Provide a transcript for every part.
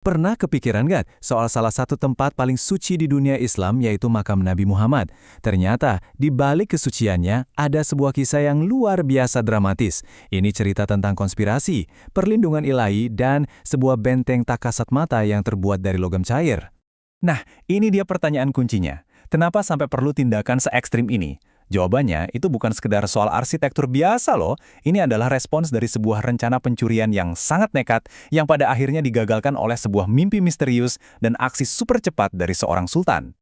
Pernah kepikiran nggak soal salah satu tempat paling suci di dunia Islam yaitu makam Nabi Muhammad? Ternyata di balik kesuciannya ada sebuah kisah yang luar biasa dramatis. Ini cerita tentang konspirasi, perlindungan ilahi, dan sebuah benteng tak kasat mata yang terbuat dari logam cair. Nah, ini dia pertanyaan kuncinya. Kenapa sampai perlu tindakan se-ekstrim ini? Jawabannya itu bukan sekedar soal arsitektur biasa loh. Ini adalah respons dari sebuah rencana pencurian yang sangat nekat yang pada akhirnya digagalkan oleh sebuah mimpi misterius dan aksi super cepat dari seorang sultan.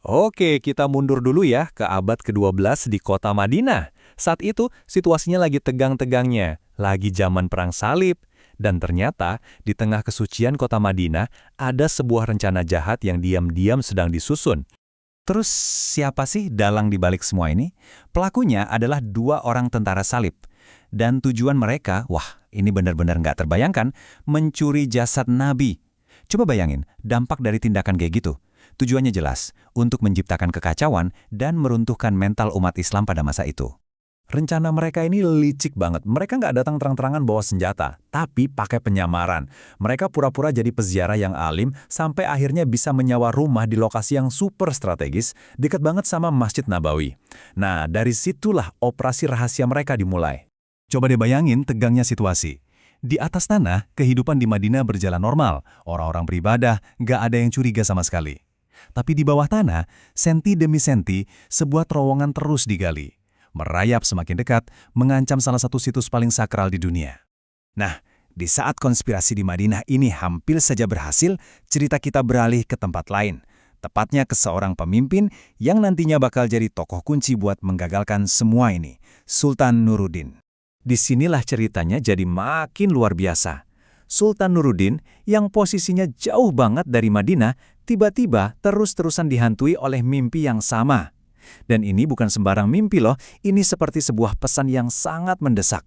Oke, kita mundur dulu ya ke abad ke-12 di kota Madinah. Saat itu situasinya lagi tegang-tegangnya, lagi zaman perang salib. Dan ternyata di tengah kesucian kota Madinah ada sebuah rencana jahat yang diam-diam sedang disusun. Terus siapa sih dalang di balik semua ini? Pelakunya adalah dua orang tentara salib. Dan tujuan mereka, wah ini benar-benar nggak terbayangkan, mencuri jasad Nabi. Coba bayangin, dampak dari tindakan kayak gitu. Tujuannya jelas, untuk menciptakan kekacauan dan meruntuhkan mental umat Islam pada masa itu. Rencana mereka ini licik banget. Mereka nggak datang terang-terangan bawa senjata, tapi pakai penyamaran. Mereka pura-pura jadi peziarah yang alim, sampai akhirnya bisa menyewa rumah di lokasi yang super strategis, dekat banget sama Masjid Nabawi. Nah, dari situlah operasi rahasia mereka dimulai. Coba deh bayangin tegangnya situasi. Di atas tanah, kehidupan di Madinah berjalan normal. Orang-orang beribadah, nggak ada yang curiga sama sekali. Tapi di bawah tanah, senti demi senti, sebuah terowongan terus digali. Merayap semakin dekat, mengancam salah satu situs paling sakral di dunia. Nah, di saat konspirasi di Madinah ini hampir saja berhasil, cerita kita beralih ke tempat lain. Tepatnya ke seorang pemimpin yang nantinya bakal jadi tokoh kunci buat menggagalkan semua ini, Sultan Nuruddin. Disinilah ceritanya jadi makin luar biasa. Sultan Nuruddin yang posisinya jauh banget dari Madinah, tiba-tiba terus-terusan dihantui oleh mimpi yang sama. Dan ini bukan sembarang mimpi loh, ini seperti sebuah pesan yang sangat mendesak.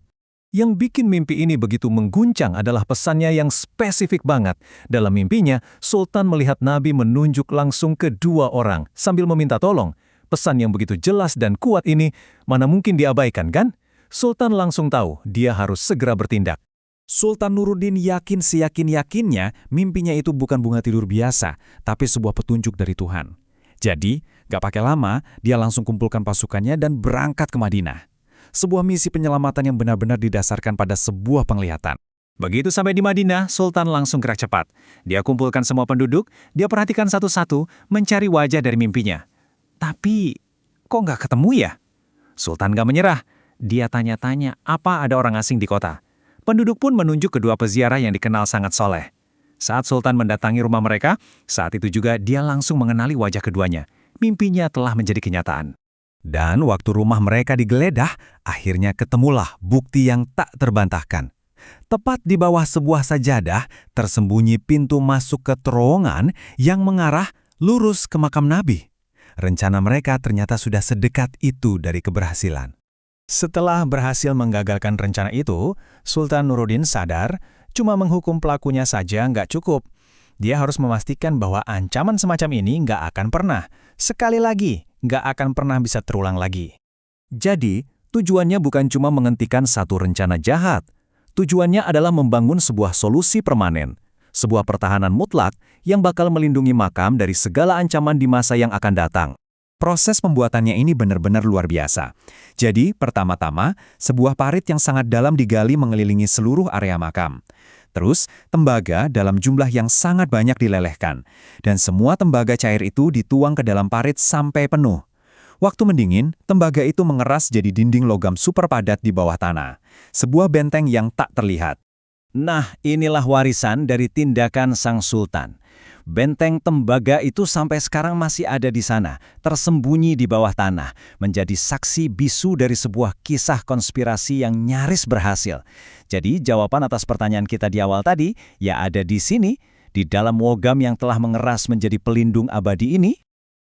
Yang bikin mimpi ini begitu mengguncang adalah pesannya yang spesifik banget. Dalam mimpinya, Sultan melihat Nabi menunjuk langsung ke dua orang sambil meminta tolong. Pesan yang begitu jelas dan kuat ini, mana mungkin diabaikan kan? Sultan langsung tahu dia harus segera bertindak. Sultan Nuruddin yakin seyakin-yakinnya mimpinya itu bukan bunga tidur biasa, tapi sebuah petunjuk dari Tuhan. Jadi, gak pakai lama, dia langsung kumpulkan pasukannya dan berangkat ke Madinah. Sebuah misi penyelamatan yang benar-benar didasarkan pada sebuah penglihatan. Begitu sampai di Madinah, Sultan langsung gerak cepat. Dia kumpulkan semua penduduk, dia perhatikan satu-satu, mencari wajah dari mimpinya. Tapi, kok gak ketemu ya? Sultan gak menyerah. Dia tanya-tanya apa ada orang asing di kota. Penduduk pun menunjuk kedua peziarah yang dikenal sangat soleh. Saat Sultan mendatangi rumah mereka, saat itu juga dia langsung mengenali wajah keduanya. Mimpinya telah menjadi kenyataan. Dan waktu rumah mereka digeledah, akhirnya ketemulah bukti yang tak terbantahkan. Tepat di bawah sebuah sajadah, tersembunyi pintu masuk ke terowongan yang mengarah lurus ke makam Nabi. Rencana mereka ternyata sudah sedekat itu dari keberhasilan. Setelah berhasil menggagalkan rencana itu, Sultan Nuruddin sadar, cuma menghukum pelakunya saja nggak cukup. Dia harus memastikan bahwa ancaman semacam ini nggak akan pernah, sekali lagi, nggak akan pernah bisa terulang lagi. Jadi, tujuannya bukan cuma menghentikan satu rencana jahat. Tujuannya adalah membangun sebuah solusi permanen, sebuah pertahanan mutlak yang bakal melindungi makam dari segala ancaman di masa yang akan datang. Proses pembuatannya ini benar-benar luar biasa. Jadi, pertama-tama, sebuah parit yang sangat dalam digali mengelilingi seluruh area makam. Terus, tembaga dalam jumlah yang sangat banyak dilelehkan. Dan semua tembaga cair itu dituang ke dalam parit sampai penuh. Waktu mendingin, tembaga itu mengeras jadi dinding logam super padat di bawah tanah. Sebuah benteng yang tak terlihat. Nah, inilah warisan dari tindakan sang sultan. Benteng tembaga itu sampai sekarang masih ada di sana, tersembunyi di bawah tanah, menjadi saksi bisu dari sebuah kisah konspirasi yang nyaris berhasil. Jadi jawaban atas pertanyaan kita di awal tadi, ya ada di sini, di dalam logam yang telah mengeras menjadi pelindung abadi ini.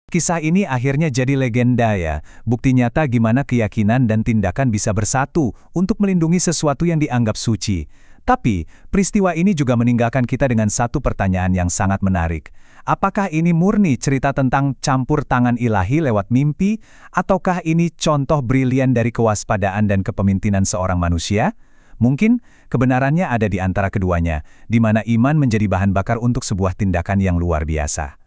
Kisah ini akhirnya jadi legenda ya, bukti nyata gimana keyakinan dan tindakan bisa bersatu untuk melindungi sesuatu yang dianggap suci. Tapi, peristiwa ini juga meninggalkan kita dengan satu pertanyaan yang sangat menarik. Apakah ini murni cerita tentang campur tangan ilahi lewat mimpi, ataukah ini contoh brilian dari kewaspadaan dan kepemimpinan seorang manusia? Mungkin kebenarannya ada di antara keduanya, di mana iman menjadi bahan bakar untuk sebuah tindakan yang luar biasa.